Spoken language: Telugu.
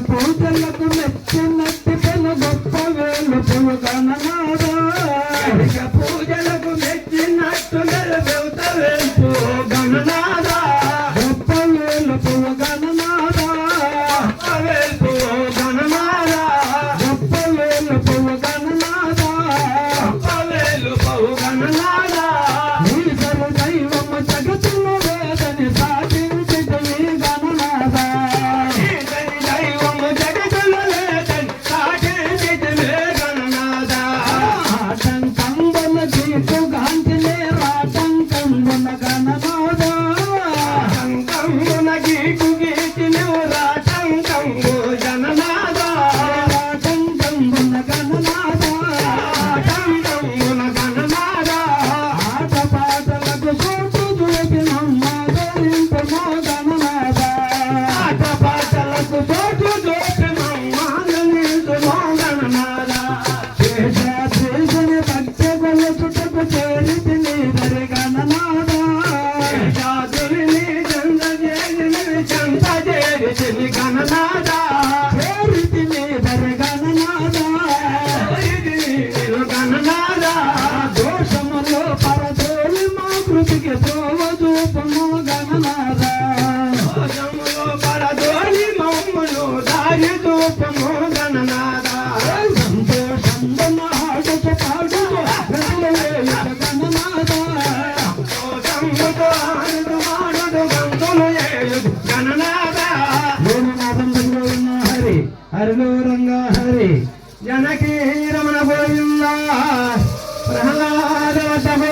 పూజలకు మెచ్చినట్టు పెను గొప్ప వేలు గణనాదా పూజలకు మెచ్చినట్టు వెలుత వేలు గణనాదా గొప్ప వేలు గణనాదా వేలు గణనాదా గొప్ప వేలు గణనాదా వేలు గణనాదా నీ సర్వ దైవమ జగతులో వేదని సాధించటమే గణనాదా హరిలో రంగా హరి జనకీ రమణ గోవిందా.